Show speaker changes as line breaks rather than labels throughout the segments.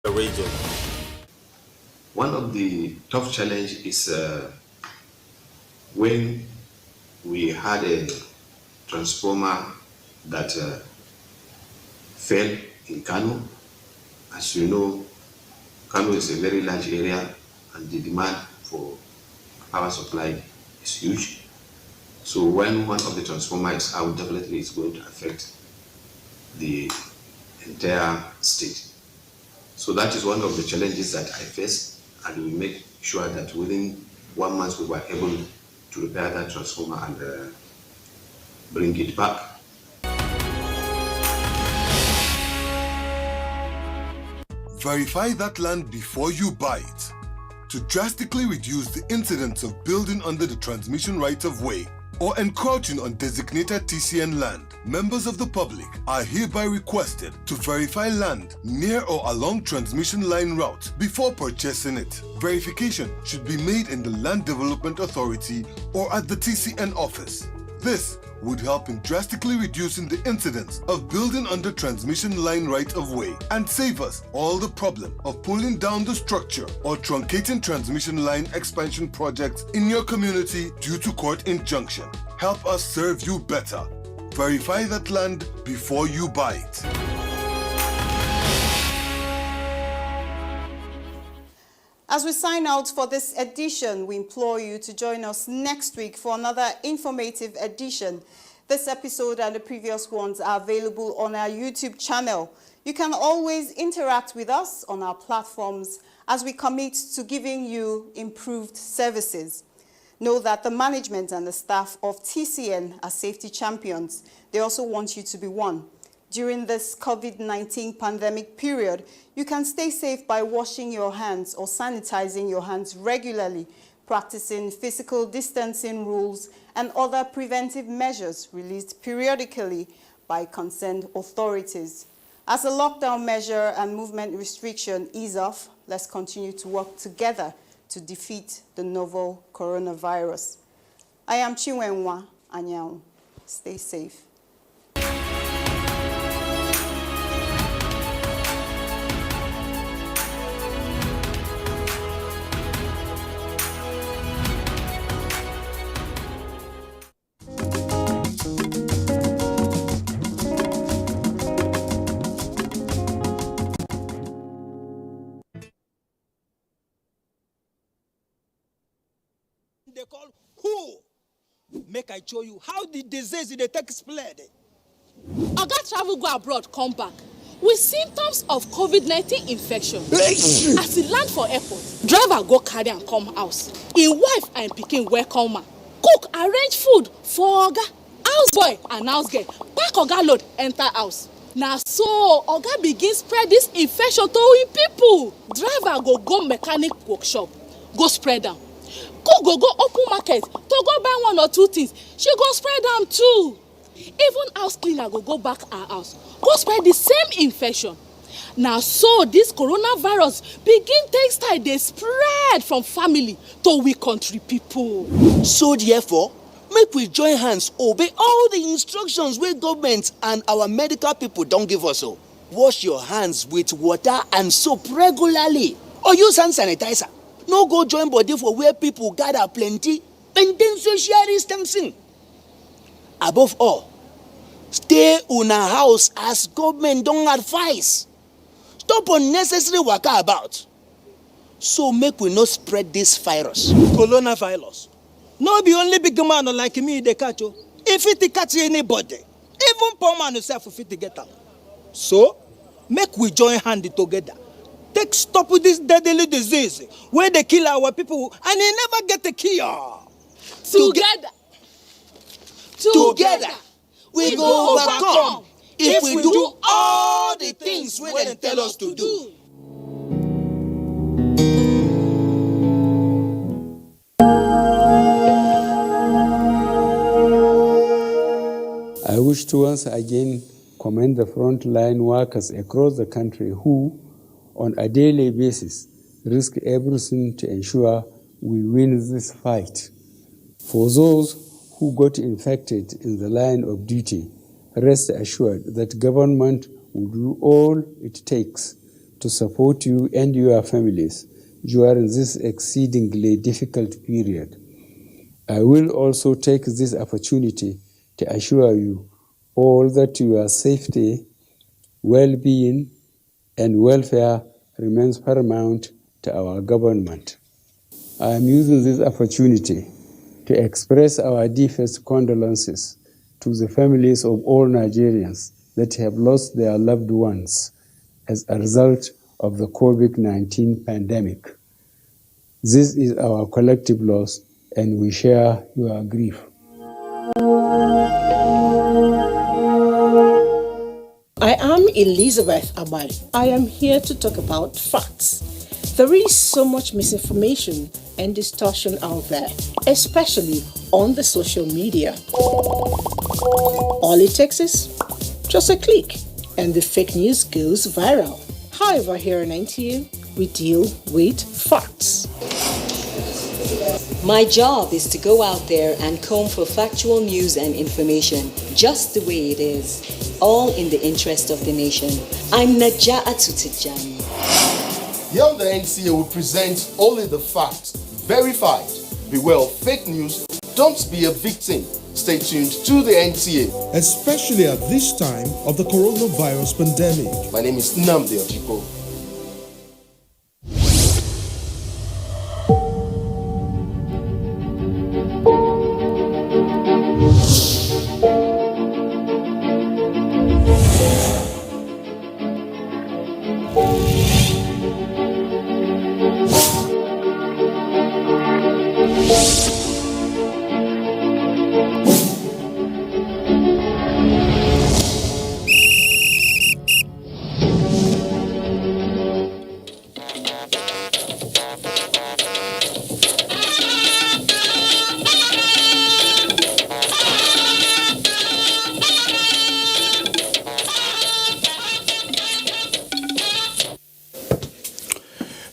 the region.
One of the tough challenges is when we had a transformer that fell in Kano. As you know, Kano is a very large area and the demand for power supply is huge. So when one of the transformers is out, definitely it's going to affect the entire state. So that is one of the challenges that I face, and we make sure that within 1 month we were able to repair that transformer and bring it back.
Verify that land before you buy it. To drastically reduce the incidence of building under the transmission right-of-way or encroaching on designated TCN land, members of the public are hereby requested to verify land near or along transmission line route before purchasing it. Verification should be made in the Land Development Authority or at the TCN office. This would help in drastically reducing the incidence of building under transmission line right-of-way and save us all the problem of pulling down the structure or truncating transmission line expansion projects in your community due to court injunction. Help us serve you better. Verify that land before you buy it.
As we sign out for this edition, we implore you to join us next week for another informative edition. This episode and the previous ones are available on our YouTube channel. You can always interact with us on our platforms as we commit to giving you improved services. Know that the management and the staff of TCN are safety champions. They also want you to be one. During this COVID-19 pandemic period, you can stay safe by washing your hands or sanitizing your hands regularly, practicing physical distancing rules and other preventive measures released periodically by concerned authorities. As a lockdown measure and movement restriction ease off, let's continue to work together to defeat the novel coronavirus. I am Chinwenwa Anyao. Stay safe.
They call who? Make I show you how the disease they take spread.
Oga travel go abroad, come back with symptoms of COVID-19 infection. As he land for airport, driver go carry and come house. His wife and pikin welcome am. Cook arrange food for Oga. House boy and house girl pack Oga load enter house. Now so Oga begin spread this infection to him people. Driver go mechanic workshop, go spread am. Cook go open market to go buy 1 or 2 things. She go spread them too. Even house cleaner go back her house, go spread the same infection. Now so this coronavirus begin take style dey spread from family to we country people.
So therefore, make we join hands obey all the instructions wey government and our medical people don't give us. So wash your hands with water and soap regularly or use hand sanitizer. No go join body for where people gather plenty. Maintain social distancing. Above all, stay in a house as government don't advise. Stop unnecessary waka about. So make we not spread this virus. Coronavirus. No be only big man like me they catch you. If it catch anybody, even poor man yourself fit to get am. So make we join hands together. Take stop with this deadly disease where they kill our people and they never get a cure. Together, we go overcome if we do all the things where they tell us to do.
I wish to once again commend the frontline workers across the country who, on a daily basis, risk everything to ensure we win this fight. For those who got infected in the line of duty, rest assured that government will do all it takes to support you and your families during this exceedingly difficult period. I will also take this opportunity to assure you all that your safety, well-being, and welfare remains paramount to our government. I am using this opportunity to express our deepest condolences to the families of all Nigerians that have lost their loved ones as a result of the COVID-19 pandemic. This is our collective loss, and we share your grief.
I am Elizabeth Amari. I am here to talk about facts. There is so much misinformation and distortion out there, especially on the social media. All it takes is just a click and the fake news goes viral. However, here in NTA, we deal with facts.
My job is to go out there and comb for factual news and information, just the way it is, all in the interest of the nation. I'm Naja'atu Tijani.
Here on the NTA, we present only the facts, verified. Beware of fake news. Don't be a victim. Stay tuned to the NTA.
Especially at this time of the coronavirus pandemic.
My name is Nnamdi Ojiko.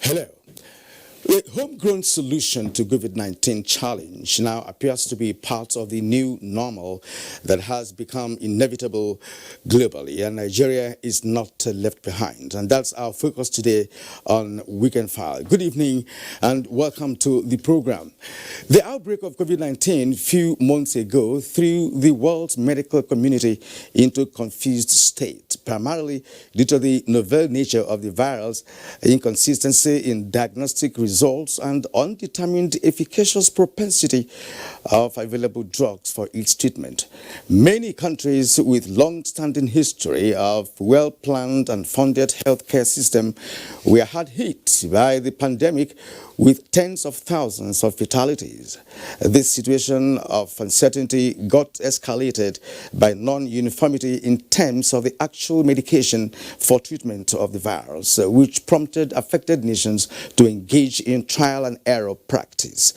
Hello. The homegrown solution to COVID-19 challenge now appears to be part of the new normal that has become inevitable globally, and Nigeria is not left behind. And that's our focus today on Weekend File. Good evening and welcome to the program. The outbreak of COVID-19 a few months ago threw the world's medical community into a confused state, primarily due to the novel nature of the virus, inconsistency in diagnostic results, and undetermined efficacious propensity of available drugs for its treatment. Many countries with long-standing history of well-planned and funded healthcare system were hard hit by the pandemic, with tens of thousands of fatalities. This situation of uncertainty got escalated by non-uniformity in terms of the actual medication for treatment of the virus, which prompted affected nations to engage in trial and error practice.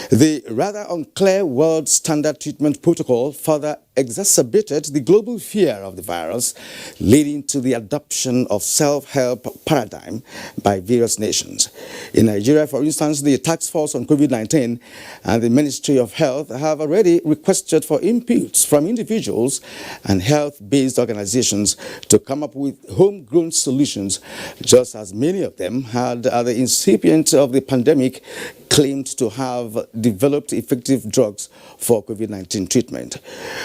The rather unclear world standard treatment protocol further exacerbated the global fear of the virus, leading to the adoption of self-help paradigm by various nations. In Nigeria, for instance, the Task Force on COVID-19 and the Ministry of Health have already requested for inputs from individuals and health-based organizations to come up with homegrown solutions, just as many of them had at the incipient of the pandemic claimed to have developed effective drugs for COVID-19 treatment.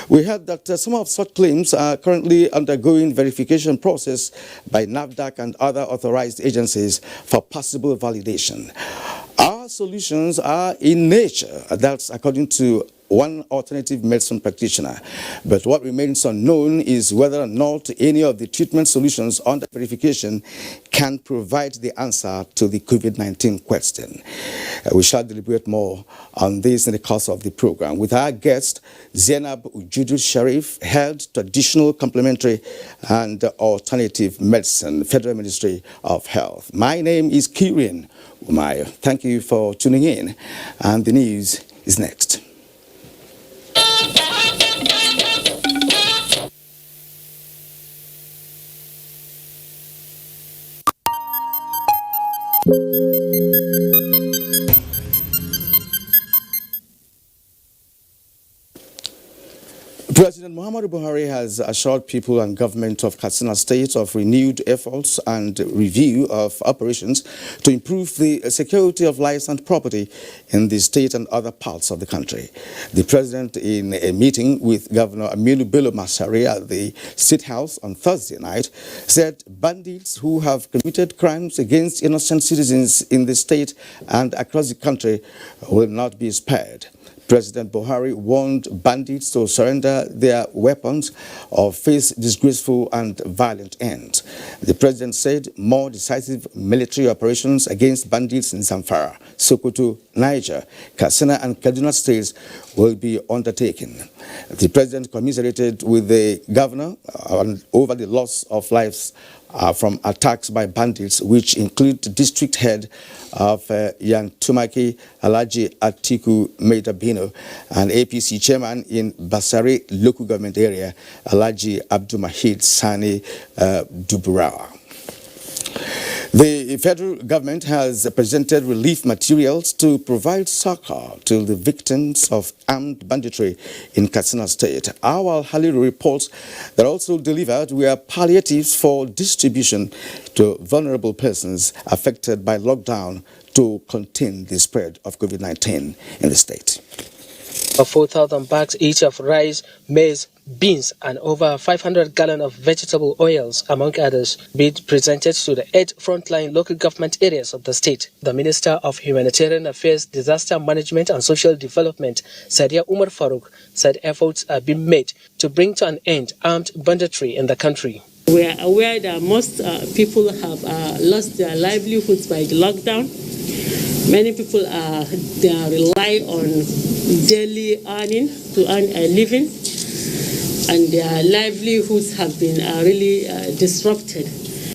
We heard that some of such claims are currently undergoing verification process by NAFDAC and other authorized agencies for possible validation. Our solutions are in nature, that's according to one alternative medicine practitioner. But what remains unknown is whether or not any of the treatment solutions under verification can provide the answer to the COVID-19 question. We shall deliberate more on this in the course of the program with our guest, Zainab Ujudu Sharif, Head Traditional Complementary and Alternative Medicine, Federal Ministry of Health. My name is Kirin Umayo. Thank you for tuning in, and the news is next. President President Muhammadu Buhari has assured people and government of Katsina State of renewed efforts and review of operations to improve the security of lives and property in the state and other parts of the country. The president, in a meeting with Governor Aminu Bello Masari at the State House on Thursday night, said bandits who have committed crimes against innocent citizens in the state and across the country will not be spared. President Buhari warned bandits to surrender their weapons or face disgraceful and violent ends. The president said more decisive military operations against bandits in Zamfara, Sokoto, Niger, Katsina and Kaduna states will be undertaken. The president commiserated with the governor over the loss of lives from attacks by bandits, which include the district head of Yantumaki, Alhaji Atiku Maidabino, and APC chairman in Basari local government area, Alhaji Abdulmahid Sani Duburawa. The federal government has presented relief materials to provide succor to the victims of armed banditry in Katsina State. Awal Haliru reports that also delivered were palliatives for distribution to vulnerable persons affected by lockdown to contain the spread of COVID-19 in the state.
4,000 bags each of rice, maize, beans and over 500 gallons of vegetable oils, among others, be presented to the 8 frontline local government areas of the state. The Minister of Humanitarian Affairs, Disaster Management and Social Development, Sadia Umar Farouk, said efforts are being made to bring to an end armed banditry in the country.
We are aware that most people have lost their livelihoods by the lockdown. Many people rely on daily earning to earn a living, and their livelihoods have been really disrupted.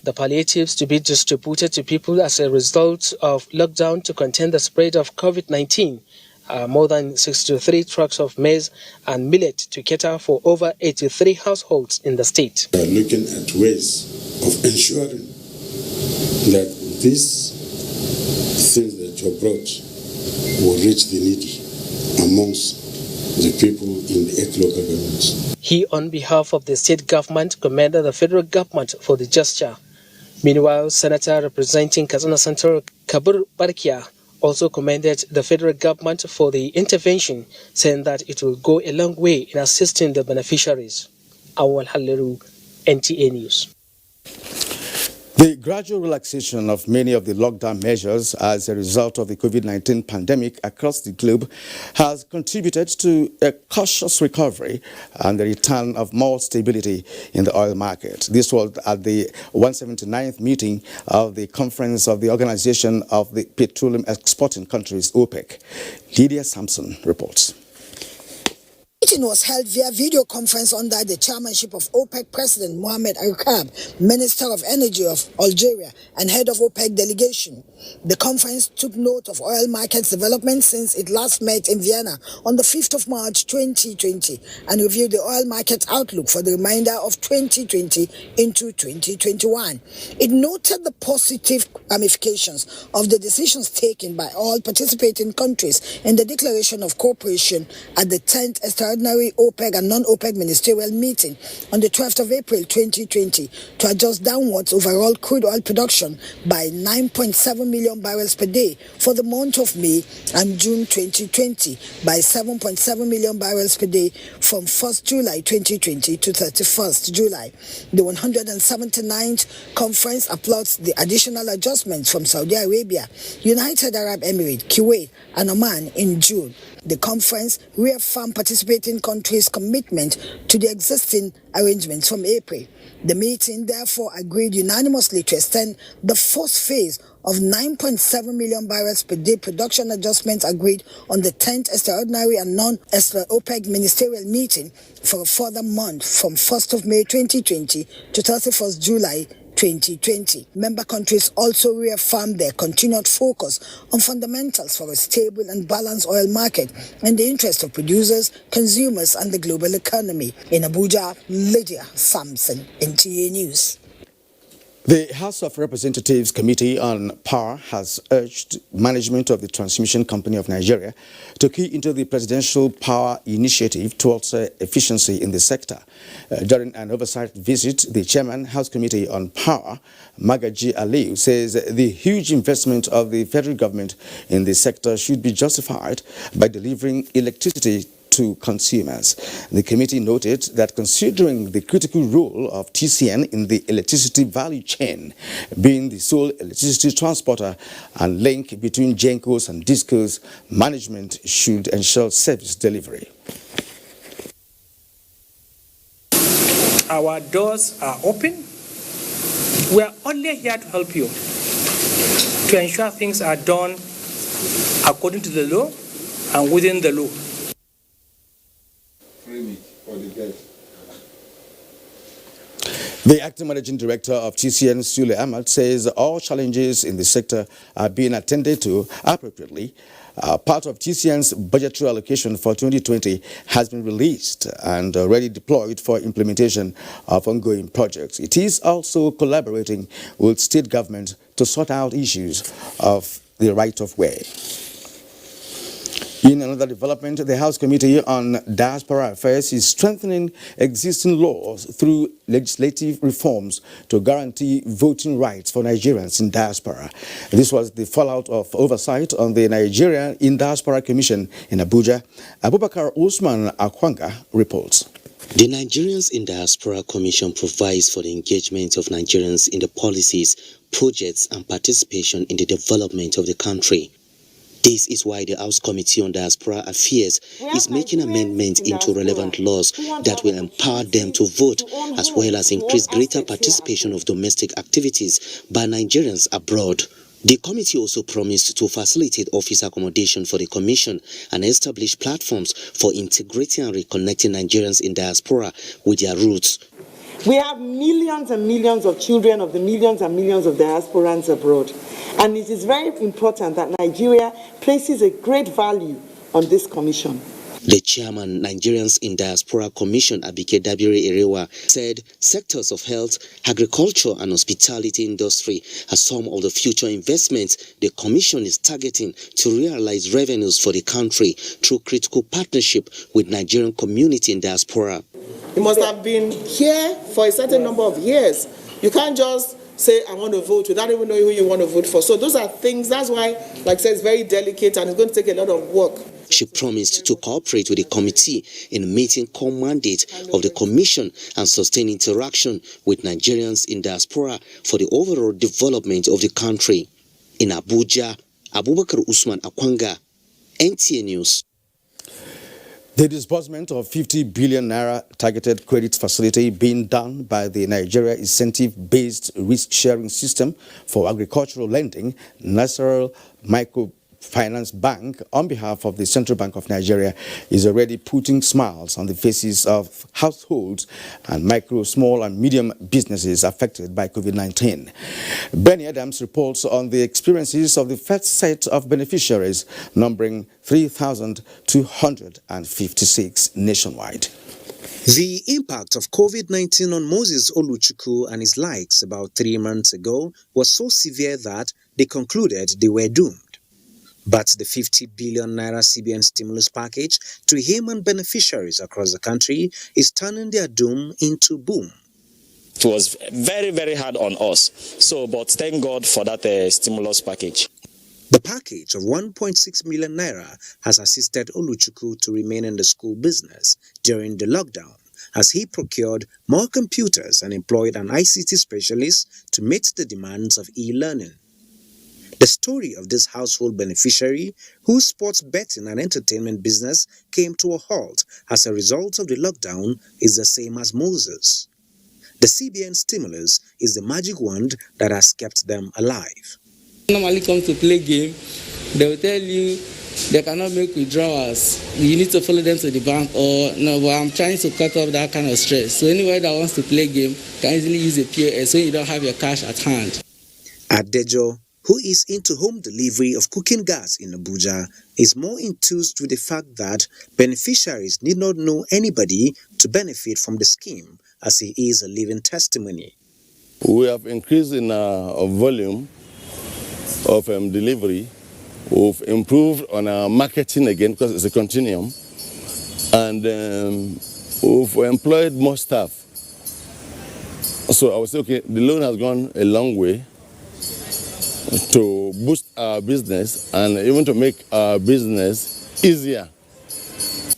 The palliatives to be distributed to people as a result of lockdown to contain the spread of COVID-19 are more than 63 trucks of maize and millet to cater for over 83 households in the state.
We are looking at ways of ensuring that these things that you brought will reach the needy amongst the people in the 8 local governments.
He, on behalf of the state government, commended the federal government for the gesture. Meanwhile, Senator representing Katsina Central Kabir Barkia also commended the federal government for the intervention, saying that it will go a long way in assisting the beneficiaries. Awal Haliru, NTA News.
The gradual relaxation of many of the lockdown measures as a result of the COVID-19 pandemic across the globe has contributed to a cautious recovery and the return of more stability in the oil market. This was at the 179th meeting of the Conference of the Organization of the Petroleum Exporting Countries, OPEC. Lydia Sampson reports.
The meeting was held via video conference under the chairmanship of OPEC President Mohamed Arkab, Minister of Energy of Algeria and head of OPEC delegation. The conference took note of oil markets development since it last met in Vienna on the 5th of March 2020 and reviewed the oil market outlook for the remainder of 2020 into 2021. It noted the positive ramifications of the decisions taken by all participating countries in the declaration of cooperation at the 10th extraordinary OPEC and non-OPEC ministerial meeting on the 12th of April 2020 to adjust downwards overall crude oil production by 9.7 million barrels per day for the month of May and June 2020 by 7.7 million barrels per day from 1st July 2020 to 31st July. The 179th conference applauds the additional adjustments from Saudi Arabia, United Arab Emirates, Kuwait and Oman in June. The conference reaffirmed participating countries' commitment to the existing arrangements from April. The meeting therefore agreed unanimously to extend the first phase of 9.7 million barrels per day production adjustments agreed on the 10th extraordinary and non-OPEC ministerial meeting for a further month from 1st of May 2020 to 31st July 2020. Member countries also reaffirmed their continued focus on fundamentals for a stable and balanced oil market in the interest of producers, consumers and the global economy. In Abuja, Lydia Sampson, NTA News.
The House of Representatives Committee on Power has urged management of the Transmission Company of Nigeria to key into the Presidential Power Initiative towards efficiency in the sector. During an oversight visit, the Chairman, House Committee on Power, Magaji Aliu, says the huge investment of the federal government in the sector should be justified by delivering electricity to consumers. The committee noted that considering the critical role of TCN in the electricity value chain, being the sole electricity transporter and link between GENCOs and DISCOs, management should ensure service delivery.
Our doors are open. We are only here to help you, to ensure things are done according to the law and within the law.
The acting managing director of TCN, Sule Ahmad, says all challenges in the sector are being attended to appropriately. Part of TCN's budgetary allocation for 2020 has been released and already deployed for implementation of ongoing projects. It is also collaborating with state government to sort out issues of the right-of-way. In another development, the House Committee on Diaspora Affairs is strengthening existing laws through legislative reforms to guarantee voting rights for Nigerians in diaspora. This was the fallout of oversight on the Nigerian in Diaspora Commission in Abuja. Abubakar Usman Akwanga reports.
The Nigerians in Diaspora Commission provides for the engagement of Nigerians in the policies, projects, and participation in the development of the country. This is why the House Committee on Diaspora Affairs is making amendments into relevant laws that will empower them to vote, as well as increase greater participation of domestic activities by Nigerians abroad. The committee also promised to facilitate office accommodation for the commission and establish platforms for integrating and reconnecting Nigerians in diaspora with their roots.
We have millions and millions of children of the millions and millions of diasporans abroad. And it is very important that Nigeria places a great value on this commission.
The chairman, Nigerians in Diaspora Commission, Abike Dabiri Erewa, said sectors of health, agriculture and hospitality industry are some of the future investments the commission is targeting to realize revenues for the country through critical partnership with Nigerian community in diaspora.
You must have been here for a certain number of years. You can't just say, I want to vote without even knowing who you want to vote for. So those are things, that's why, like I said, it's very delicate and it's going to take a lot of work.
She promised to cooperate with the committee in meeting core mandate of the commission and sustain interaction with Nigerians in diaspora for the overall development of the country. In Abuja, Abubakar Usman Akwanga, NTA News.
The disbursement of 50 billion naira targeted credit facility being done by the Nigeria Incentive-Based Risk-Sharing System for Agricultural Lending, National Microfinance Bank, on behalf of the Central Bank of Nigeria, is already putting smiles on the faces of households and micro, small and medium businesses affected by COVID-19. Benny Adams reports on the experiences of the first set of beneficiaries, numbering 3,256 nationwide.
The impact of COVID-19 on Moses Oluchukwu and his likes about 3 months ago was so severe that they concluded they were doomed. But the 50 billion naira CBN stimulus package to him and beneficiaries across the country is turning their doom into boom.
It was very, very hard on us. But thank God for that stimulus package.
The package of 1.6 million naira has assisted Oluchukwu to remain in the school business during the lockdown, as he procured more computers and employed an ICT specialist to meet the demands of e-learning. The story of this household beneficiary, whose sports betting and entertainment business came to a halt as a result of the lockdown, is the same as Moses. The CBN stimulus is the magic wand that has kept them alive.
Normally come to play game, they will tell you they cannot make withdrawals. You need to follow them to the bank, or no, but I'm trying to cut off that kind of stress. So anyone that wants to play game can easily use a POS when you don't have your cash at hand.
Adejo, who is into home delivery of cooking gas in Abuja, is more enthused with the fact that beneficiaries need not know anybody to benefit from the scheme, as he is a living testimony.
We have increased in volume of delivery. We've improved on our marketing again because it's a continuum. And we've employed more staff. So I would say, okay, the loan has gone a long way to boost our business and even to make our business easier.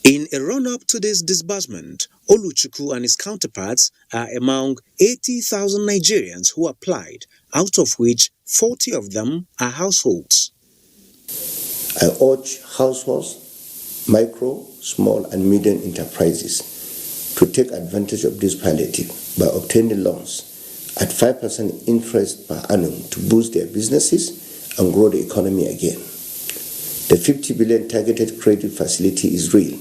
In a run-up to this disbursement, Oluchukwu and his counterparts are among 80,000 Nigerians who applied, out of which 40 of them are households.
I urge households, micro, small and medium enterprises to take advantage of this palliative by obtaining loans at 5% interest per annum to boost their businesses and grow the economy again. The 50 billion targeted credit facility is real.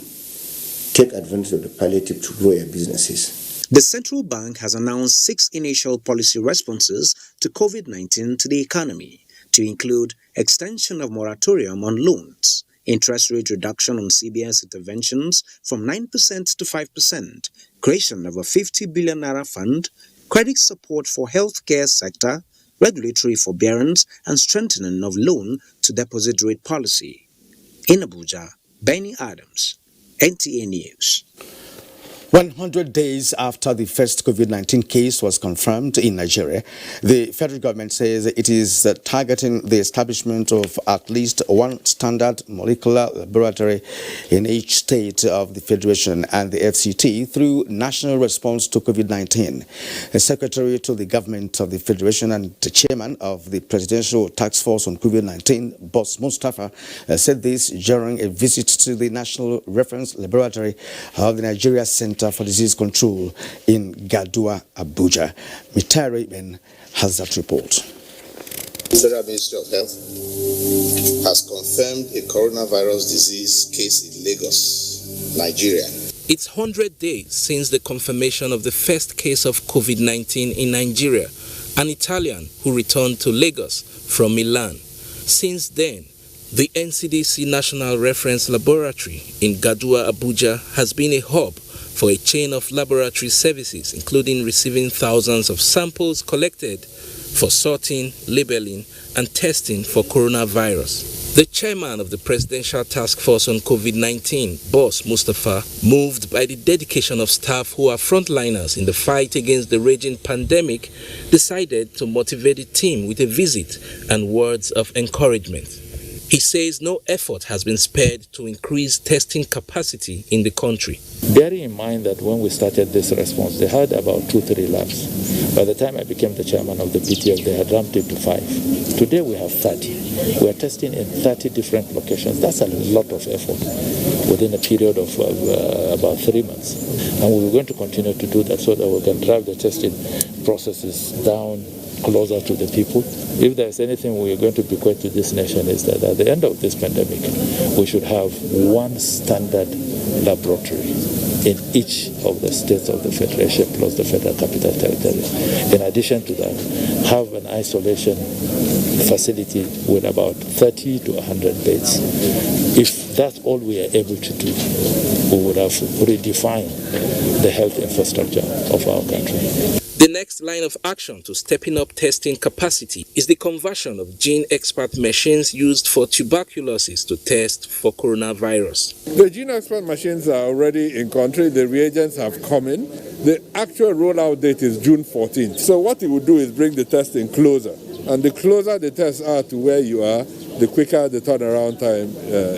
Take advantage of the palliative to grow your businesses.
The central bank has announced 6 initial policy responses to COVID-19 to the economy, to include extension of moratorium on loans, interest rate reduction on CBN's interventions from 9% to 5%, creation of a 50 billion naira fund, credit support for healthcare sector, regulatory forbearance, and strengthening of loan to deposit rate policy. In Abuja, Benny Adams, NTA News.
100 days after the first COVID-19 case was confirmed in Nigeria, the federal government says it is targeting the establishment of at least one standard molecular laboratory in each state of the Federation and the FCT through national response to COVID-19. The Secretary to the Government of the Federation and the Chairman of the Presidential Task Force on COVID-19, Boss Mustafa, said this during a visit to the National Reference Laboratory of the Nigeria Center for Disease Control in Jigawa, Abuja. Mitari Ben has that report.
The Federal Ministry of Health has confirmed a coronavirus disease case in Lagos, Nigeria.
It's 100 days since the confirmation of the first case of COVID-19 in Nigeria, an Italian who returned to Lagos from Milan. Since then, the NCDC National Reference Laboratory in Jigawa, Abuja has been a hub for a chain of laboratory services, including receiving thousands of samples collected for sorting, labeling, and testing for coronavirus. The chairman of the Presidential Task Force on COVID-19, Boss Mustafa, moved by the dedication of staff who are frontliners in the fight against the raging pandemic, decided to motivate the team with a visit and words of encouragement. He says no effort has been spared to increase testing capacity in the country.
Bearing in mind that when we started this response, they had about 2-3 labs. By the time I became the chairman of the PTF, they had ramped it to 5. Today we have 30. We are testing in 30 different locations. That's a lot of effort within a period of about 3 months. And we're going to continue to do that so that we can drive the testing processes down closer to the people. If there's anything we are going to bequeath to this nation is that at the end of this pandemic, we should have one standard laboratory in each of the states of the Federation plus the Federal Capital Territory. In addition to that, have an isolation facility with about 30 to 100 beds. If that's all we are able to do, we would have redefined the health infrastructure of our country.
The next line of action to stepping up testing capacity is the conversion of gene expert machines used for tuberculosis to test for coronavirus.
The gene expert machines are already in country. The reagents have come in. The actual rollout date is June 14th. So what it will do is bring the testing closer. And the closer the tests are to where you are, the quicker the turnaround time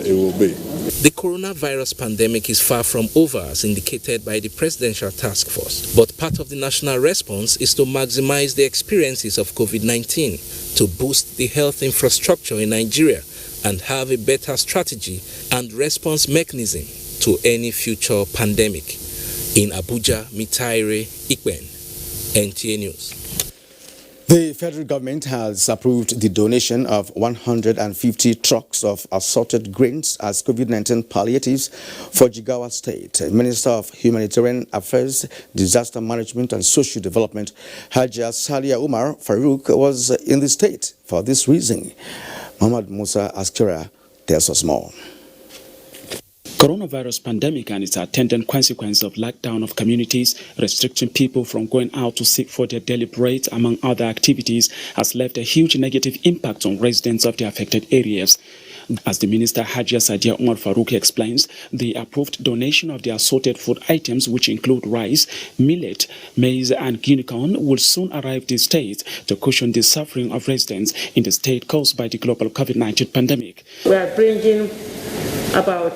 it will be.
The coronavirus pandemic is far from over, as indicated by the Presidential Task Force. But part of the national response is to maximize the experiences of COVID-19 to boost the health infrastructure in Nigeria and have a better strategy and response mechanism to any future pandemic. In Abuja, Mitaire Ikben, NTA News.
The federal government has approved the donation of 150 trucks of assorted grains as COVID-19 palliatives for Jigawa State. Minister of Humanitarian Affairs, Disaster Management and Social Development, Hajia Salia Umar Farouk, was in the state for this reason. Muhammad Musa Askira tells us more.
Coronavirus pandemic and its attendant consequence of lockdown of communities, restricting people from going out to seek for their daily bread, among other activities, has left a huge negative impact on residents of the affected areas. As the Minister Hajia Sadia Umar Farouk explains, the approved donation of the assorted food items, which include rice, millet, maize and guinea corn, will soon arrive the state to cushion the suffering of residents in the state caused by the global COVID-19 pandemic.
We are bringing about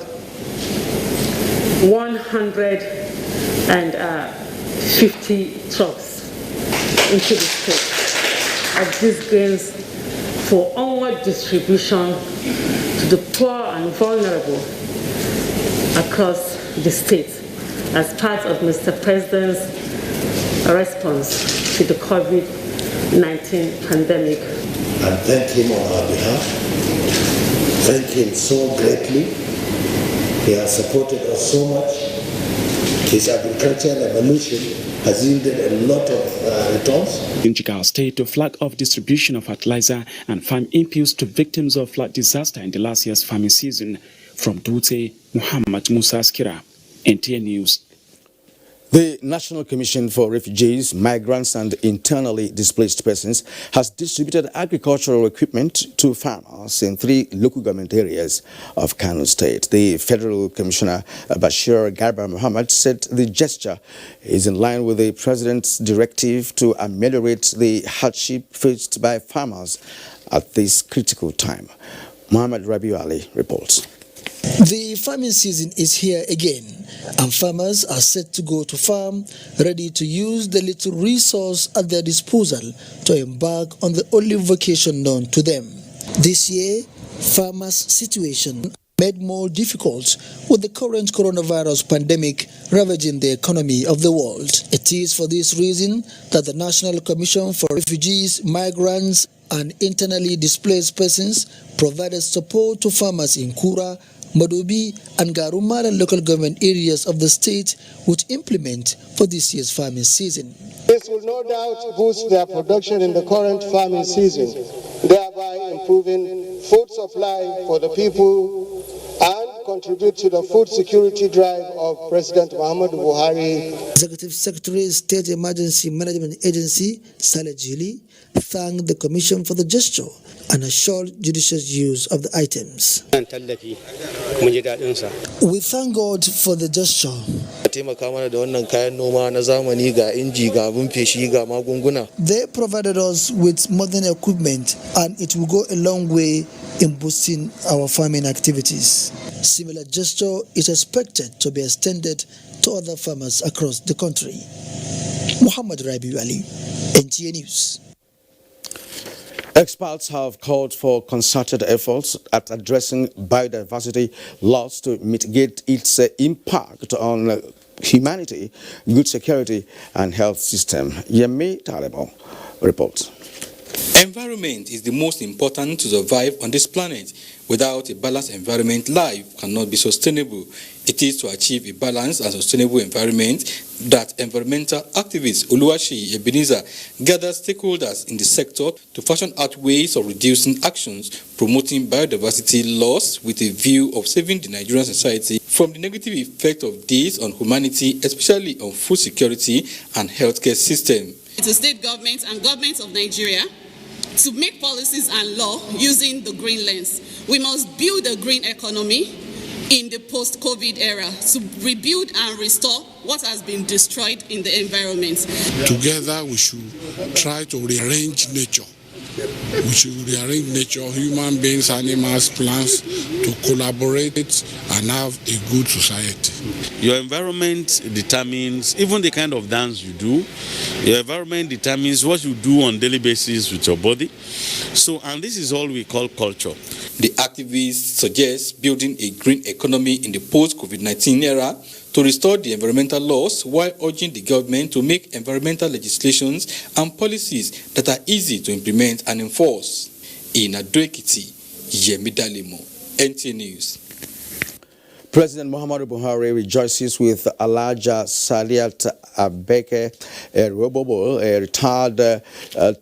150 trucks into the state of these grains for onward distribution to the poor and vulnerable across the state as part of Mr. President's response to the COVID-19 pandemic.
And thank him on our behalf. Thank him so greatly. He has supported us so much. His agricultural evolution has yielded a lot of returns.
In Jigawa State, the flag of distribution of fertilizer and farm inputs to victims of flood disaster in the last year's farming season. From Dutse, Muhammad Musa Askira, NTA News.
The National Commission for Refugees, Migrants and Internally Displaced Persons has distributed agricultural equipment to farmers in 3 local government areas of Kano State. The Federal Commissioner, Bashir Garba Muhammad, said the gesture is in line with the President's directive to ameliorate the hardship faced by farmers at this critical time. Muhammad Rabiu Ali reports.
The farming season is here again, and farmers are set to go to farm, ready to use the little resource at their disposal to embark on the only vocation known to them. This year, farmers' situation made more difficult with the current coronavirus pandemic ravaging the economy of the world. It is for this reason that the National Commission for Refugees, Migrants and Internally Displaced Persons provided support to farmers in Kura, Madobi and Garumara local government areas of the state would implement for this year's farming season.
This will no doubt boost their production in the current farming season, thereby improving food supply for the people and contribute to the food security drive of President Muhammadu Buhari.
Executive Secretary, State Emergency Management Agency, Saleh Jili, thanked the Commission for the gesture and assured judicious use of the items. We thank God for the gesture. They provided us with modern equipment and it will go a long way in boosting our farming activities. Similar gesture is expected to be extended to other farmers across the country. Muhammad Rabiu Ali, NTA News.
Experts have called for concerted efforts at addressing biodiversity loss to mitigate its impact on humanity, good security and health system. Yemi Talebo reports.
Environment is the most important to survive on this planet. Without a balanced environment, life cannot be sustainable. It is to achieve a balanced and sustainable environment that environmental activist Oluwaseyi Ebenezer gathered stakeholders in the sector to fashion out ways of reducing actions, promoting biodiversity loss with a view of saving the Nigerian society from the negative effect of this on humanity, especially on food security and healthcare system.
To state governments and governments of Nigeria to make policies and law using the green lens. We must build a green economy in the post-COVID era to rebuild and restore what has been destroyed in the environment.
Together we should try to rearrange nature. We should rearrange nature, human beings, animals, plants, to collaborate and have a good society.
Your environment determines even the kind of dance you do. Your environment determines what you do on a daily basis with your body. So, and this is all we call culture.
The activists suggest building a green economy in the post-COVID-19 era to restore the environmental laws while urging the government to make environmental legislations and policies that are easy to implement and enforce. In Ado-Ekiti, Yemi Dalimo, NTA News.
President Muhammadu Buhari rejoices with Alhaja Saliat Abeke Herbal, a retired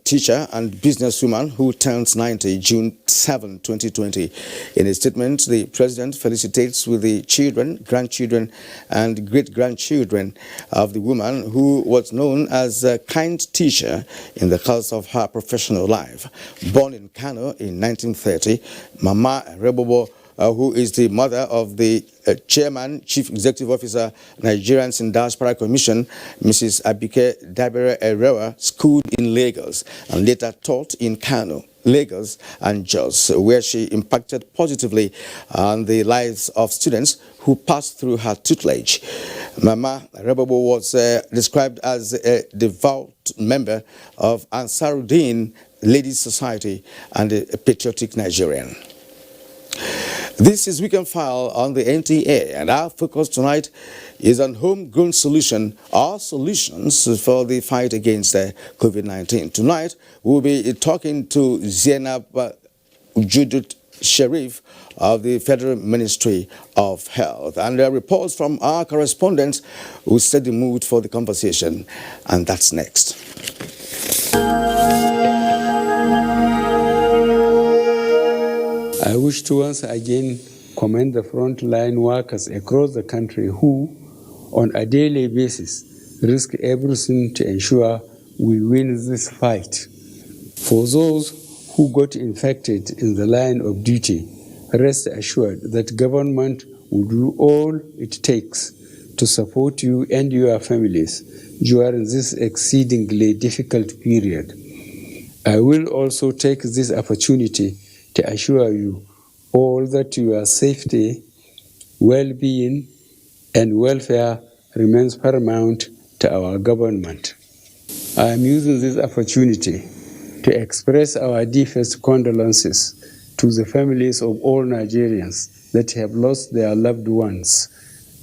teacher and businesswoman who turns 90 June 7, 2020. In a statement, the president felicitates with the children, grandchildren, and great-grandchildren of the woman who was known as a kind teacher in the course of her professional life. Born in Kano in 1930, Mama Herbal, who is the mother of the Chairman, Chief Executive Officer, Nigerian Diaspora Commission, Mrs. Abike Dabere Erewa, schooled in Lagos and later taught in Kano, Lagos, and Jos, where she impacted positively on the lives of students who passed through her tutelage. Mama Herbal was described as a devout member of Ansaruddin Ladies Society and a patriotic Nigerian. This is Weekend File on the NTA, and our focus tonight is on homegrown solution or solutions for the fight against COVID-19. Tonight, we'll be talking to Zainab Judith Sharif of the Federal Ministry of Health. And reports from our correspondents will set the mood for the conversation, and that's next.
I wish to once again commend the frontline workers across the country who, on a daily basis, risk everything to ensure we win this fight. For those who got infected in the line of duty, rest assured that government will do all it takes to support you and your families during this exceedingly difficult period. I will also take this opportunity to assure you all that your safety, well-being, and welfare remains paramount to our government. I am using this opportunity to express our deepest condolences to the families of all Nigerians that have lost their loved ones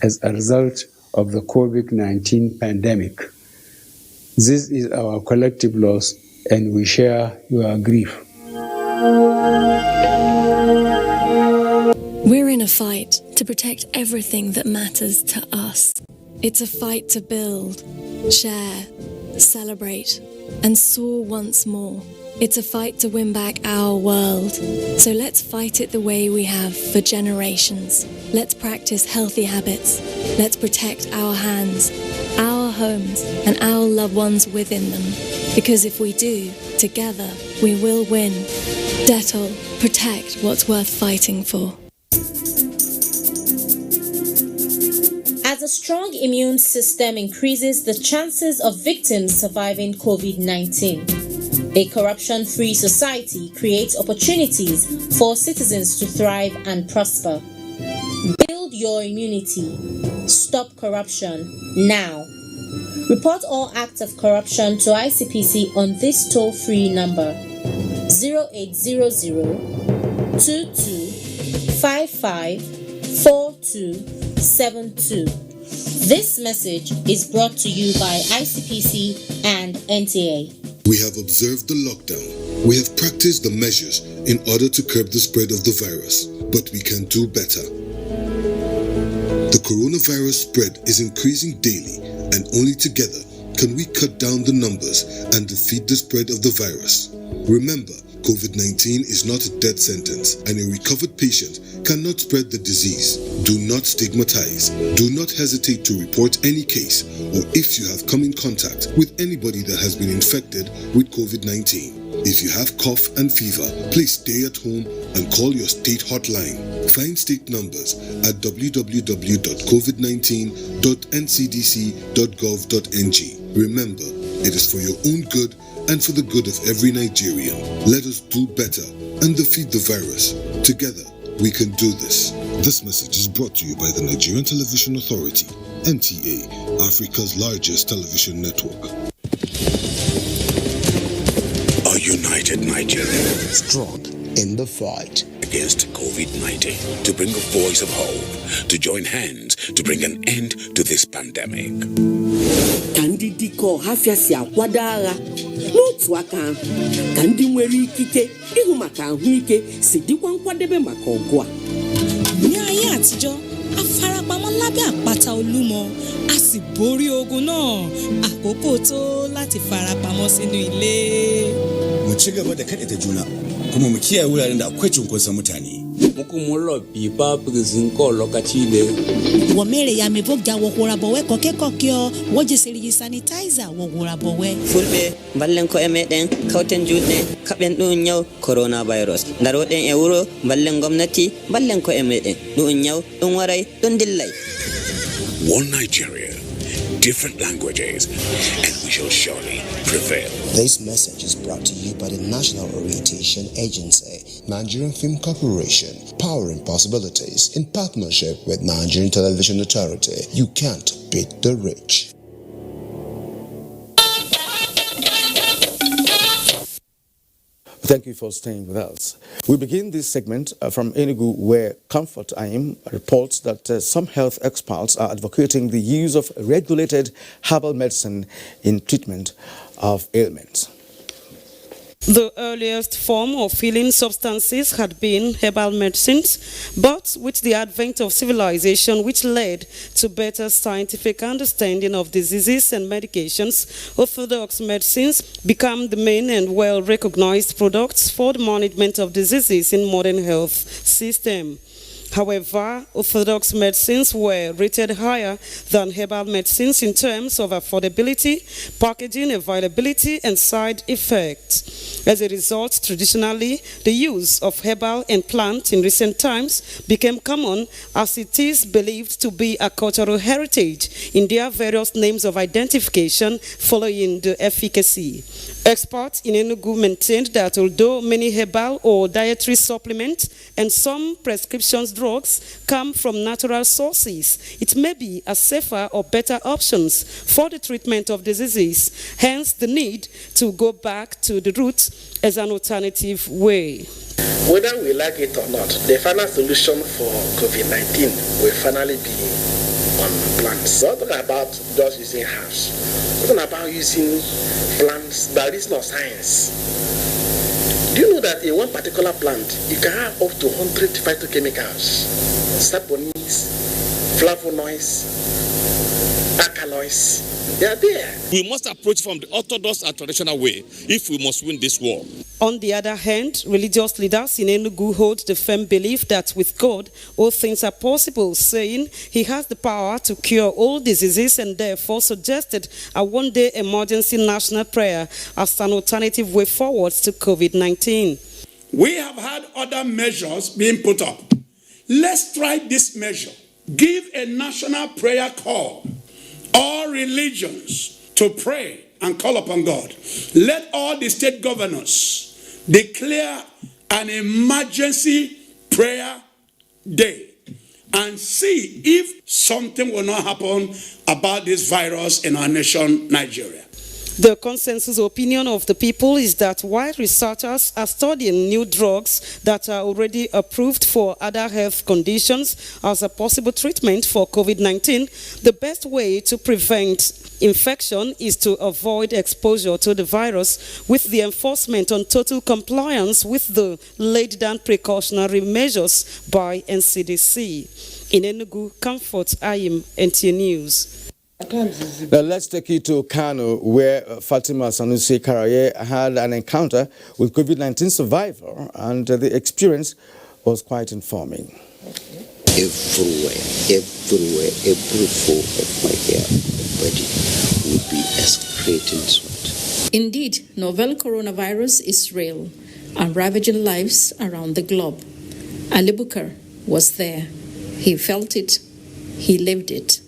as a result of the COVID-19 pandemic. This is our collective loss, and we share your grief.
We're in a fight to protect everything that matters to us. It's a fight to build, share, celebrate, and soar once more. It's a fight to win back our world. So let's fight it the way we have for generations. Let's practice healthy habits. Let's protect our hands, our homes, and our loved ones within them. Because if we do, together, we will win. Dettol, protect what's worth fighting for.
As a strong immune system increases the chances of victims surviving COVID-19, a corruption-free society creates opportunities for citizens to thrive and prosper. Build your immunity. Stop corruption now. Report all acts of corruption to ICPC on this toll-free number 0800 22 55 4272. This message is brought to you by ICPC and NTA.
We have observed the lockdown. We have practiced the measures in order to curb the spread of the virus, but we can do better. The coronavirus spread is increasing daily, and only together can we cut down the numbers and defeat the spread of the virus. Remember, COVID-19 is not a death sentence, and a recovered patient cannot spread the disease. Do not stigmatize. Do not hesitate to report any case, or if you have come in contact with anybody that has been infected with COVID-19. If you have cough and fever, please stay at home and call your state hotline. Find state numbers at www.covid19.ncdc.gov.ng. Remember, it is for your own good and for the good of every Nigerian. Let us do better and defeat the virus. Together, we can do this. This message is brought to you by the Nigerian Television Authority, NTA, Africa's largest television network.
A united Nigeria, strong in the fight against COVID-19, to bring a voice of hope, to join hands to bring an end to this pandemic.
Kandi diko hafia si akwadara n'otu aka ahụ ka ndị nwere ikike ịhụ maka ahụike si dịkwa nkwadebe maka ọgụ a. Nye anyị
àtijọ́ a farapamọ́ lábẹ́ àpáta Olúmọ a sì borí ogun náà àkókò tó láti farapamọ́ sínú ilé.
Mu ci gaba da kaɗaita juna kuma mu kiyaye wuraren da akwai cunkoson mutane.
Mukumulo bipa prizinko lokachile.
Womere ya mevogja wokura bowe kokekokyo wojeseri sanitizer wokura bowe.
Fulbe ballen ko emeden kauten jude kaben dun nyaw coronavirus. Daroden e wuro ballen gomnati ballen ko emeden dun nyaw dun waray dun dillay.
One Nigeria, different languages, and we shall surely prevail.
This message is brought to you by the National Orientation Agency, Nigerian Film Corporation, powering possibilities in partnership with Nigerian Television Authority. You can't beat the rich.
Thank you for staying with us. We begin this segment from Enugu, where Comfort Aim reports that some health experts are advocating the use of regulated herbal medicine in treatment of ailments.
The earliest form of healing substances had been herbal medicines, but with the advent of civilization, which led to better scientific understanding of diseases and medications, orthodox medicines become the main and well-recognized products for the management of diseases in modern health system. However, orthodox medicines were rated higher than herbal medicines in terms of affordability, packaging, availability, and side effects. As a result, traditionally, the use of herbal and plant in recent times became common, as it is believed to be a cultural heritage in their various names of identification following the efficacy. Experts in Enugu maintained that although many herbal or dietary supplements and some prescription drugs come from natural sources, it may be a safer or better options for the treatment of diseases, hence the need to go back to the roots as an alternative way.
Whether we like it or not, the final solution for COVID-19 will finally be on plants. Not about just using herbs. Not about using plants. There is no science. Do you know that in one particular plant, you can have up to 100 phytochemicals, saponins, flavonoids, alkaloids? They are there.
We must approach from the orthodox and traditional way if we must win this war.
On the other hand, religious leaders in Enugu hold the firm belief that with God, all things are possible, saying he has the power to cure all diseases and therefore suggested a one-day emergency national prayer as an alternative way forward to COVID-19.
We have had other measures being put up. Let's try this measure. Give a national prayer call. All religions to pray and call upon God. Let all the state governors declare an emergency prayer day and see if something will not happen about this virus in our nation, Nigeria.
The consensus opinion of the people is that while researchers are studying new drugs that are already approved for other health conditions as a possible treatment for COVID-19, the best way to prevent infection is to avoid exposure to the virus with the enforcement on total compliance with the laid down precautionary measures by NCDC. In Enugu, Comfort Ayim, NTA News.
Now let's take you to Kano, where Fatima Sanusi Karaye had an encounter with COVID-19 survivor, and the experience was quite informing.
Everywhere, every fold of my hair, body would be excreting sweat.
Indeed, novel coronavirus is real and ravaging lives around the globe. Ali Bukar was there. He felt it. He lived it.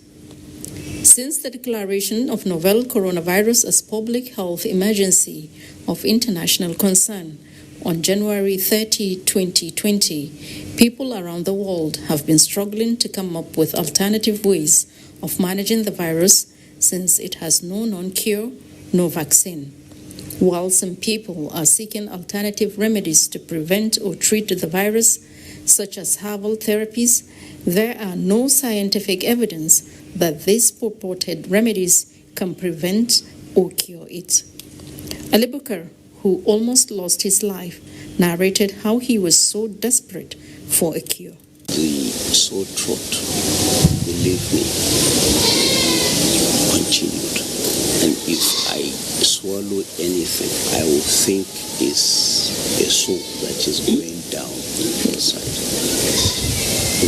Since the declaration of novel coronavirus as public health emergency of international concern on January 30, 2020, people around the world have been struggling to come up with alternative ways of managing the virus since it has no known cure, no vaccine. While some people are seeking alternative remedies to prevent or treat the virus, such as herbal therapies, there are no scientific evidence that these purported remedies can prevent or cure it. Ali Bukar, who almost lost his life, narrated how he was so desperate for a cure.
The
sore throat, believe me, continued. And if I swallow anything, I will think it's a soup that is going down inside.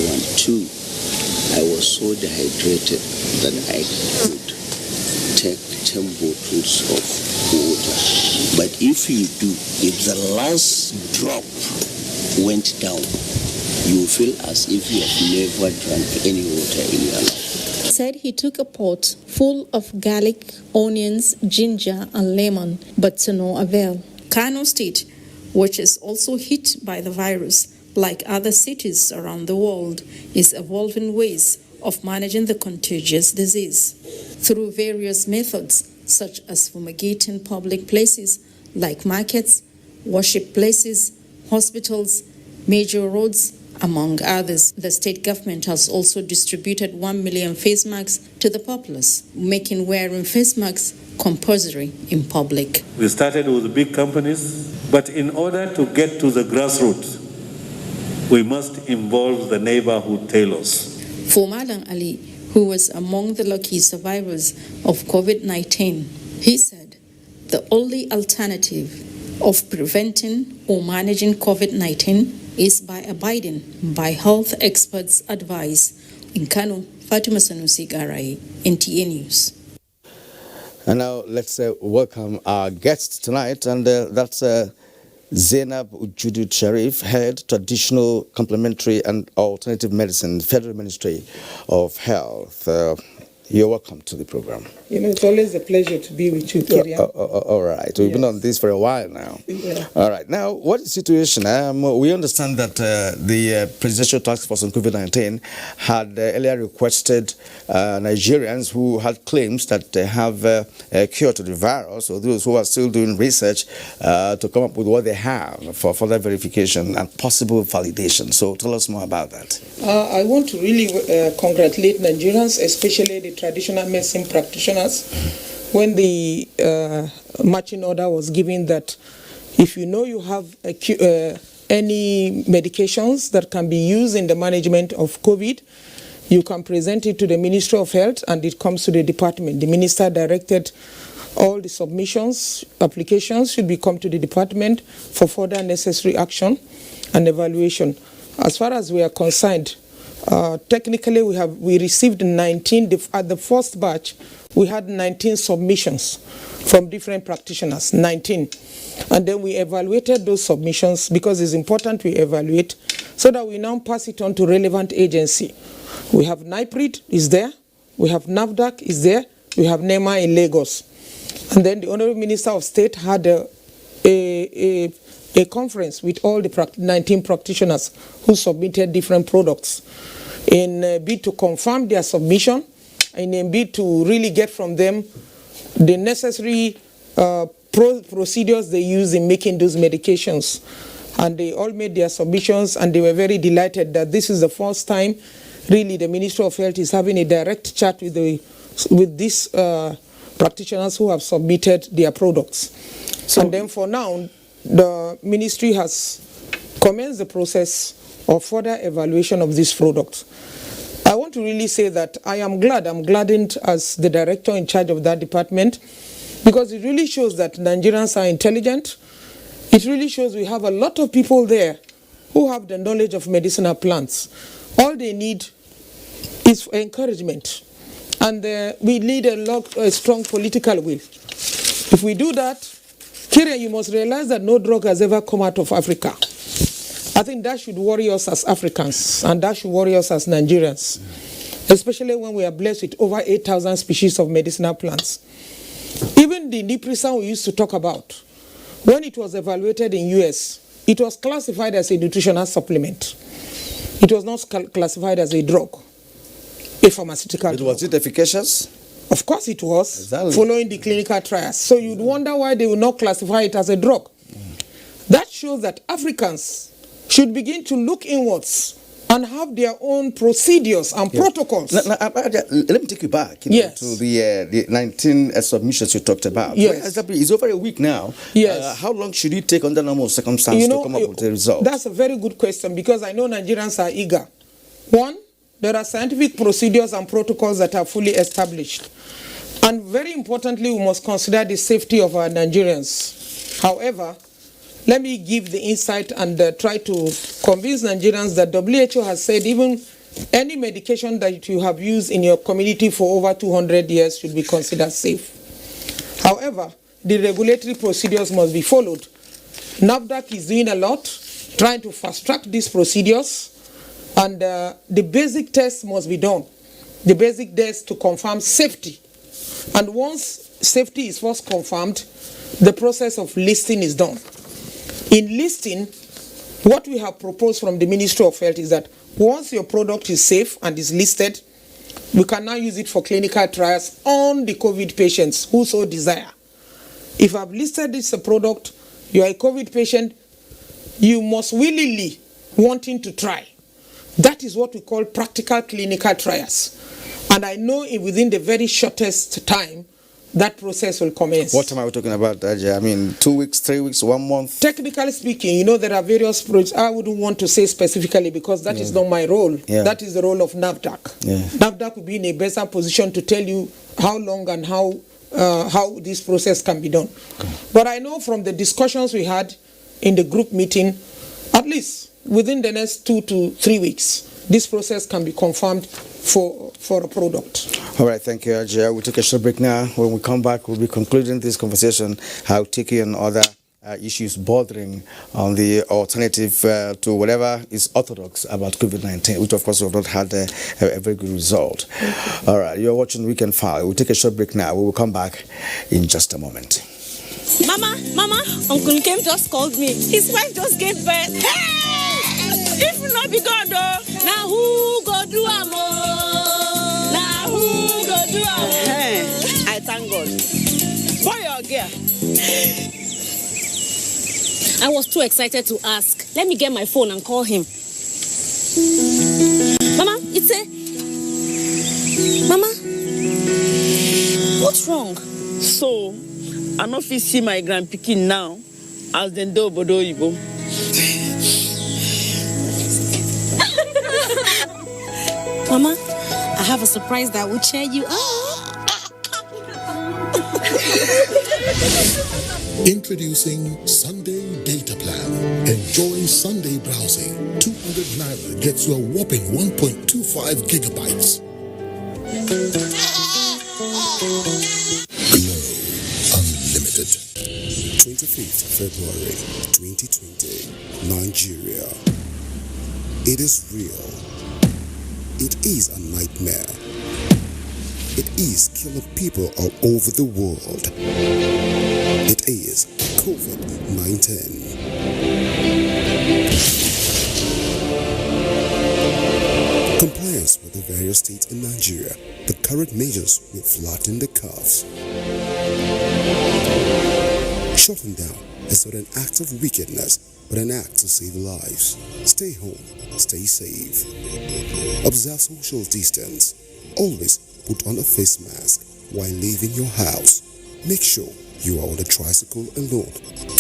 1, 2, I was so dehydrated that I could take 10 bottles of water. But if you do, if the last drop went down, you feel as if you have never drank any water in your life.
He said he took a pot full of garlic, onions, ginger, and lemon, but to no avail. Kano State, which is also hit by the virus, like other cities around the world, is evolving ways of managing the contagious disease through various methods, such as fumigating public places like markets, worship places, hospitals, major roads, among others. The state government has also distributed 1 million face masks to the populace, making wearing face masks compulsory in public.
We started with the big companies, but in order to get to the grassroots, we must involve the neighborhood tailors.
For Madan Ali, who was among the lucky survivors of COVID-19, he said the only alternative of preventing or managing COVID-19 is by abiding by health experts' advice. In Kano, Fatima Sanusi Garai, NTA News.
And now let's welcome our guest tonight, and that's Zainab Ujudud Sharif, Head Traditional Complementary and Alternative Medicine, Federal Ministry of Health. You're welcome to the program.
You know, it's always a pleasure to be with you, Kirian.
All right. We've been on this for a while now.
Yeah.
All right. Now, what is the situation? We understand that the Presidential Task Force on COVID-19 had earlier requested Nigerians who had claims that they have a cure to the virus, or those who are still doing research, to come up with what they have for further verification and possible validation. So tell us more about that.
I want to really congratulate Nigerians, especially the traditional medicine practitioners, when the marching order was given that if you know you have any medications that can be used in the management of COVID, you can present it to the Ministry of Health and it comes to the department. The minister directed all the submissions, applications should be come to the department for further necessary action and evaluation. As far as we are concerned, technically we received 19, at the first batch we had 19 submissions from different practitioners, 19. And then we evaluated those submissions because it's important we evaluate so that we now pass it on to relevant agency. We have NIPRID is there, we have NAFDAC is there, we have NEMA in Lagos. And then the Honorable Minister of State had a conference with all the 19 practitioners who submitted different products in a bid to confirm their submission and in a bid to really get from them the necessary procedures they use in making those medications. And they all made their submissions and they were very delighted that this is the first time really the Ministry of Health is having a direct chat with these practitioners who have submitted their products. So, and then for now, the ministry has commenced the process of further evaluation of this product. I want to really say that I'm gladdened as the director in charge of that department, because it really shows that Nigerians are intelligent. It really shows we have a lot of people there who have the knowledge of medicinal plants. All they need is encouragement. And we need a strong political will. If we do that, Kirian, you must realize that no drug has ever come out of Africa. I think that should worry us as Africans, and that should worry us as Nigerians, especially when we are blessed with over 8,000 species of medicinal plants. Even the Niprisan we used to talk about, when it was evaluated in US, it was classified as a nutritional supplement. It was not classified as a drug, a pharmaceutical drug.
Was it efficacious?
Of course it was,
exactly.
Following the clinical trials. So you'd wonder why they would not classify it as a drug. That shows that Africans should begin to look inwards and have their own procedures and protocols.
Now, let me take you back to the 19 submissions you talked about.
Yes.
It's over a week now.
Yes.
How long should it take under normal circumstances to come up with a result?
That's a very good question, because I know Nigerians are eager One, there are scientific procedures and protocols that are fully established. And very importantly, we must consider the safety of our Nigerians. However, let me give the insight and try to convince Nigerians that WHO has said even any medication that you have used in your community for over 200 years should be considered safe. However, the regulatory procedures must be followed. NAFDAC is doing a lot, trying to fast-track these procedures, and the basic tests must be done. The basic tests to confirm safety. And once safety is first confirmed, the process of listing is done. In listing, what we have proposed from the Ministry of Health is that once your product is safe and is listed, we can now use it for clinical trials on the COVID patients who so desire. If I've listed this product, you are a COVID patient, you must willingly wanting to try. That is what we call practical clinical trials. And I know within the very shortest time, that process will commence.
What time are we talking about, Ajay? I mean, 2 weeks, 3 weeks, 1 month?
Technically speaking, there are various projects. I wouldn't want to say specifically because that is not my role. Yeah. That is the role of NAFDAC. Yeah. NAFDAC will be in a better position to tell you how long and how this process can be done. Okay. But I know from the discussions we had in the group meeting, at least within the next 2 to 3 weeks, this process can be confirmed for a product.
All right, thank you, Ajay. We'll take a short break now. When we come back, we'll be concluding this conversation, how taking on other issues bordering on the alternative to whatever is orthodox about COVID-19, which of course we have not had a very good result. All right, you're watching Weekend File. We'll take a short break now. We will come back in just a moment.
Mama, Uncle Kim just called me. His wife just gave birth. Hey! If you not be God, though, now who go do am? Now who go do am? Hey, I thank God. For your girl. I was too excited to ask. Let me get my phone and call him. Mama, it's Mama, what's wrong?
So, I no fit see my grandpikin now as dem do obodo oyibo.
Mama, I have a surprise that will cheer you up.
Introducing Sunday Data Plan. Enjoy Sunday browsing. 200 Naira gets you a whopping 1.25 gigabytes. Glow Unlimited. 25th February 2020. Nigeria. It is real. It is a nightmare. It is killing people all over the world. It is COVID-19. Compliance with the various states in Nigeria, the current measures will flatten the curves. Shutting down is not an act of wickedness, but an act to save lives. Stay home, stay safe. Observe social distance. Always put on a face mask while leaving your house. Make sure you are on a tricycle alone.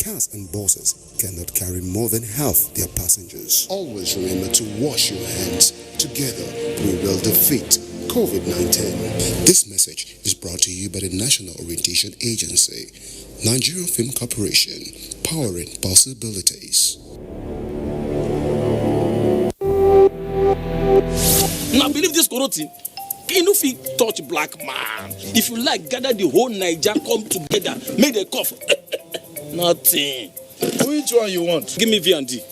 Cars and buses cannot carry more than half their passengers. Always remember to wash your hands. Together, we will defeat COVID-19. This message is brought to you by the National Orientation Agency, Nigerian Film Corporation, powering possibilities.
Now believe this corruption. You know, if you touch black man, if you like, gather the whole Niger, come together, make a cough. Nothing.
Which one you want?
Give me V&D.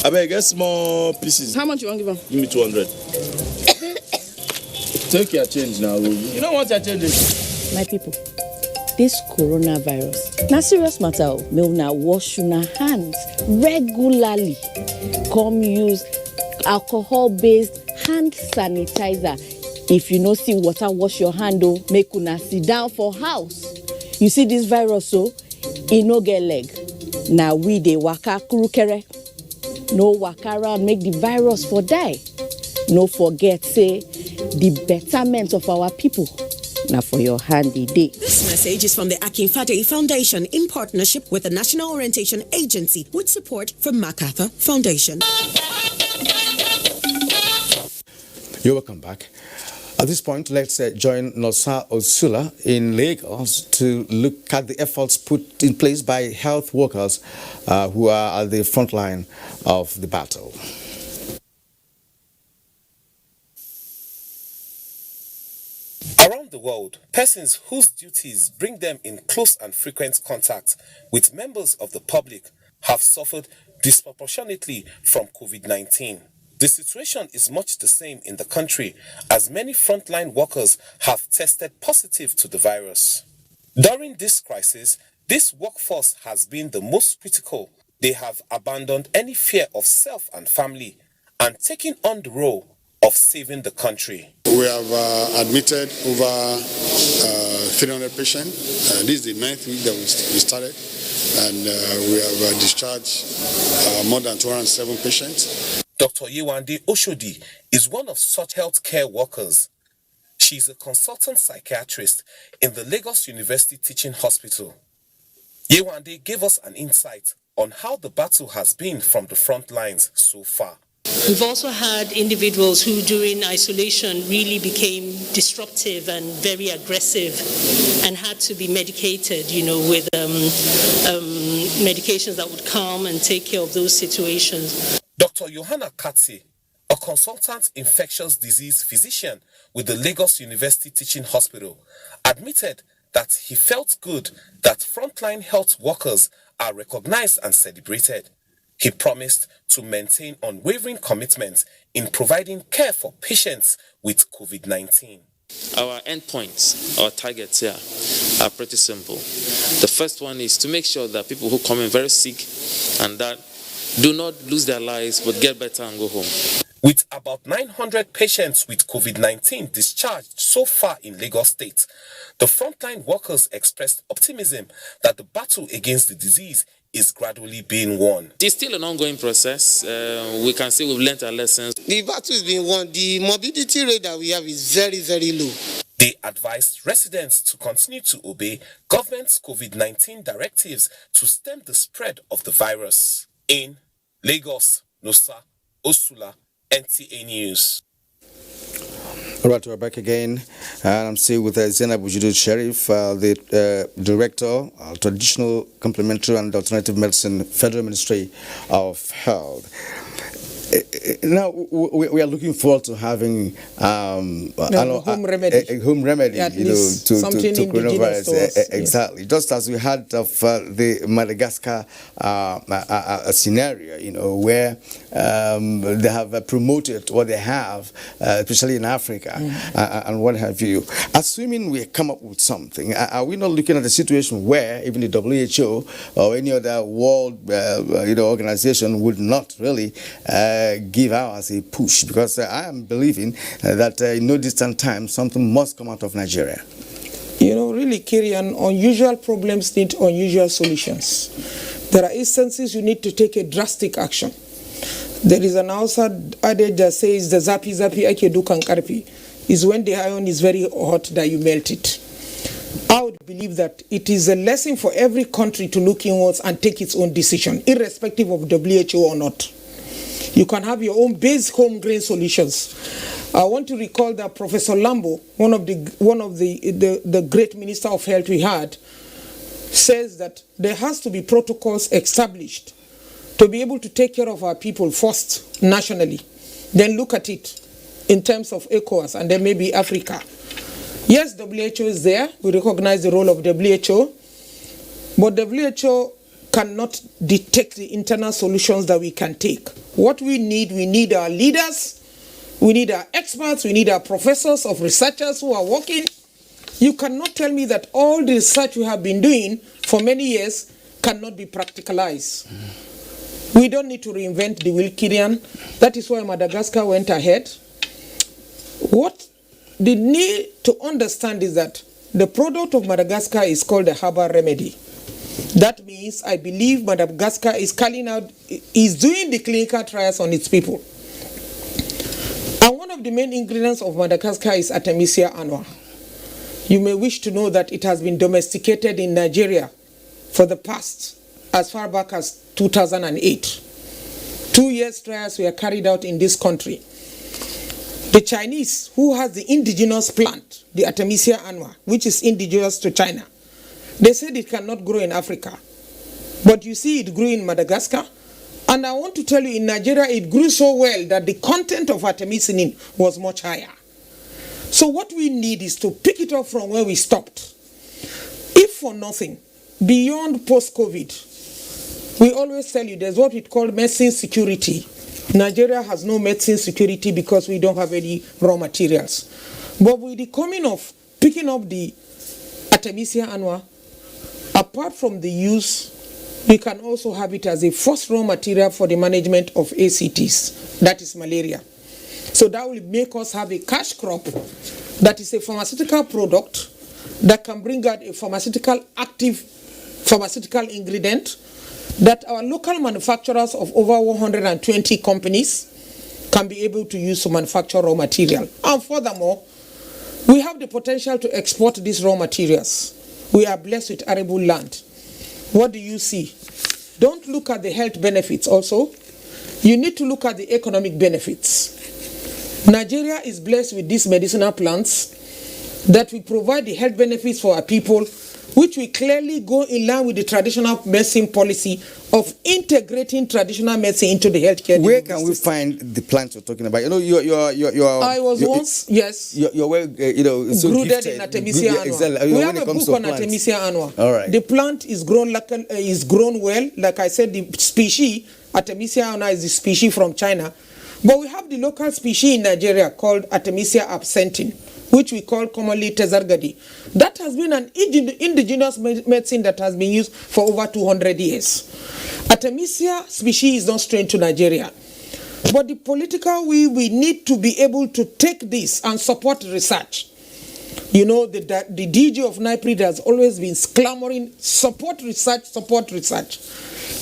I beg, get small pieces.
How much you want to give him?
Give me 200.
Take your change now. You know what your change is?
My people, this coronavirus, na serious matter. May una wash una hands regularly. Come use alcohol-based hand sanitizer. If you no see water, wash your hand. Make una sit down for house. You see this virus, so e no get leg. Now we dey waka kurukere. No waka around make the virus for die. No forget say the betterment of our people. Now for your handy day.
This message is from the Akinfade Foundation in partnership with the National Orientation Agency with support from MacArthur Foundation.
You're welcome back. At this point, let's join Nosa Osula in Lagos to look at the efforts put in place by health workers who are at the front line of the battle.
Around the world, persons whose duties bring them in close and frequent contact with members of the public have suffered disproportionately from COVID-19. The situation is much the same in the country, as many frontline workers have tested positive to the virus. During this crisis, this workforce has been the most critical. They have abandoned any fear of self and family and taken on the role of saving the country.
We have admitted over 300 patients. This is the 9th week that we started, and we have discharged more than 207 patients.
Dr. Yewande Oshodi is one of such healthcare workers. She is a consultant psychiatrist in the Lagos University Teaching Hospital. Yewande gave us an insight on how the battle has been from the front lines so far.
We've also had individuals who during isolation really became disruptive and very aggressive and had to be medicated, with medications that would calm and take care of those situations.
Dr. Johanna Katsi, a consultant infectious disease physician with the Lagos University Teaching Hospital, admitted that he felt good that frontline health workers are recognized and celebrated. He promised to maintain unwavering commitment in providing care for patients with COVID-19.
Our endpoints, our targets here are pretty simple. The first one is to make sure that people who come in very sick and that do not lose their lives but get better and go home.
With about 900 patients with COVID-19 discharged so far in Lagos State, the frontline workers expressed optimism that the battle against the disease is gradually being won.
It's still an ongoing process. We can say we've learned our lessons.
The battle is being won. The morbidity rate that we have is very, very low.
They advised residents to continue to obey government's COVID-19 directives to stem the spread of the virus. In Lagos, Nosa Osula, NTA News.
All right, we're back again, and I'm still with Zainab Bujudu Sheriff, the Director, Traditional, Complementary and Alternative Medicine, Federal Ministry of Health. Now, we are looking forward to having
home remedy.
A home remedy,
to
coronavirus. Exactly. Yes. Just as we had of the Madagascar scenario, where they have promoted what they have, especially in Africa, and what have you. Assuming we come up with something, are we not looking at a situation where even the WHO or any other world organization would not really give ours a push? Because I am believing that in no distant time something must come out of Nigeria.
Really, Kirian, unusual problems need unusual solutions. There are instances you need to take a drastic action. There is an outside adage that says the zapi ake dukan karpi, is when the iron is very hot that you melt it. I would believe that it is a lesson for every country to look inwards and take its own decision, irrespective of WHO or not. You can have your own base homegrown solutions. I want to recall that Professor Lambo, one of the great minister of health we had, says that there has to be protocols established to be able to take care of our people first nationally, then look at it in terms of ECOWAS and then maybe Africa. Yes, WHO is there. We recognize the role of WHO, but WHO cannot detect the internal solutions that we can take. What we need our leaders, we need our experts, we need our professors of researchers who are working. You cannot tell me that all the research we have been doing for many years cannot be practicalized. We don't need to reinvent the wheel, Kirian. That is why Madagascar went ahead. What they need to understand is that the product of Madagascar is called a herbal remedy. That means I believe Madagascar is doing the clinical trials on its people. And one of the main ingredients of Madagascar is Artemisia annua. You may wish to know that it has been domesticated in Nigeria for the past, as far back as 2008. 2 years trials were carried out in this country. The Chinese, who has the indigenous plant, the Artemisia annua, which is indigenous to China, they said it cannot grow in Africa. But you see it grew in Madagascar. And I want to tell you, in Nigeria, it grew so well that the content of artemisinin was much higher. So what we need is to pick it up from where we stopped. If for nothing, beyond post-COVID, we always tell you there's what we call medicine security. Nigeria has no medicine security because we don't have any raw materials. But with the coming of picking up the Artemisia annua, apart from the use, we can also have it as a first raw material for the management of ACTs, that is malaria. So that will make us have a cash crop that is a pharmaceutical product that can bring out a active pharmaceutical ingredient that our local manufacturers of over 120 companies can be able to use to manufacture raw material. And furthermore, we have the potential to export these raw materials. We are blessed with arable land. What do you see? Don't look at the health benefits also. You need to look at the economic benefits. Nigeria is blessed with these medicinal plants that will provide the health benefits for our people, which will clearly go in line with the traditional medicine policy of integrating traditional medicine into the healthcare.
Where can we find the plants you're talking about? You know,
I was once, yes.
You're well, so
rooted in Artemisia annua.
Exactly.
We have a book on Artemisia annua.
All right.
The plant is grown well. Like I said, the species Artemisia annua is the species from China, but we have the local species in Nigeria called Artemisia absenthin, which we call commonly Tezargadi. That has been an indigenous medicine that has been used for over 200 years. Artemisia species is not strange to Nigeria. But the political will, we need to be able to take this and support research. You know, the DG of NIPRID has always been clamoring, support research, support research.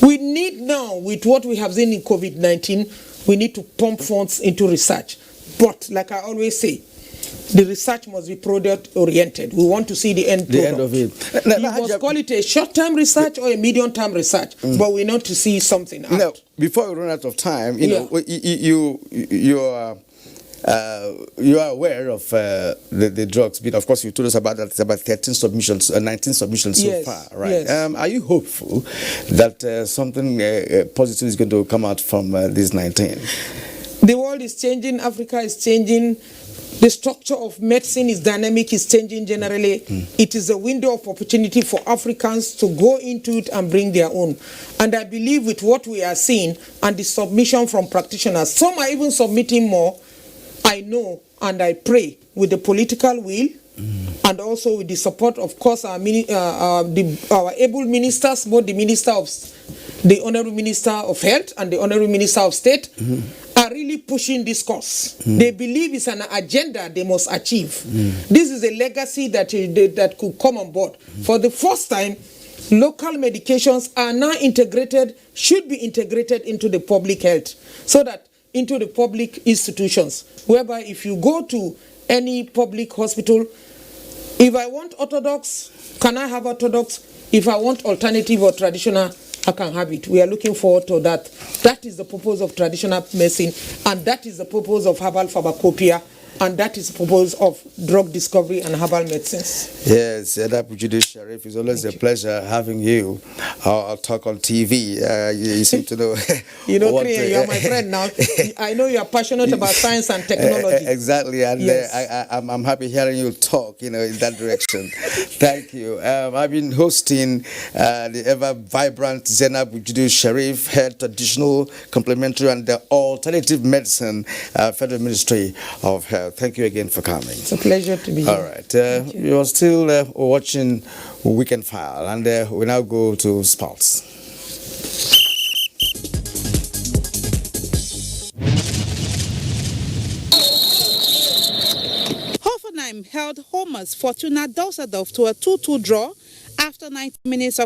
We need now, with what we have seen in COVID-19, we need to pump funds into research. But like I always say, the research must be product-oriented. We want to see the end product.
The end of it.
You must call it a short-term research or a medium-term research, but we need to see something out.
Now, before we run out of time, you are aware of the drugs bit. Of course, you told us about that. It's about 13 submissions, 19 submissions so far, right?
Yes.
Are you hopeful that something positive is going to come out from these 19?
The world is changing. Africa is changing. The structure of medicine is dynamic, is changing generally. It is a window of opportunity for Africans to go into it and bring their own. And I believe with what we are seeing and the submission from practitioners, some are even submitting more. I know and I pray with the political will and also with the support, of course, our able ministers, both the Honorable Minister of Health and the Honorable Minister of State, are really pushing this cause. They believe it's an agenda they must achieve. This is a legacy that could come on board. For the first time, local medications are now should be integrated into the public health, so that into the public institutions, whereby if you go to any public hospital, if I want orthodox, can I have orthodox? If I want alternative or traditional, I can have it. We are looking forward to that. That is the purpose of traditional medicine, and that is the purpose of herbal pharmacopoeia, and that is the purpose of drug discovery and herbal medicines.
Yes, Abuja Sharif, it's always a pleasure having you. I'll talk on TV. You seem to know.
You know, you are my friend now. I know you are passionate about science and technology.
Exactly, and
yes.
I'm happy hearing you talk, in that direction. Thank you. I've been hosting the ever vibrant Zainab Abuja Sharif, head traditional, complementary, and the alternative medicine, Federal Ministry of Health. Thank you again for coming.
It's a pleasure to be here.
All right. You are still watching Weekend File, and we now go to sports.
Hoffenheim held Homer's Fortuna Düsseldorf to a 2-2 draw after 90 minutes of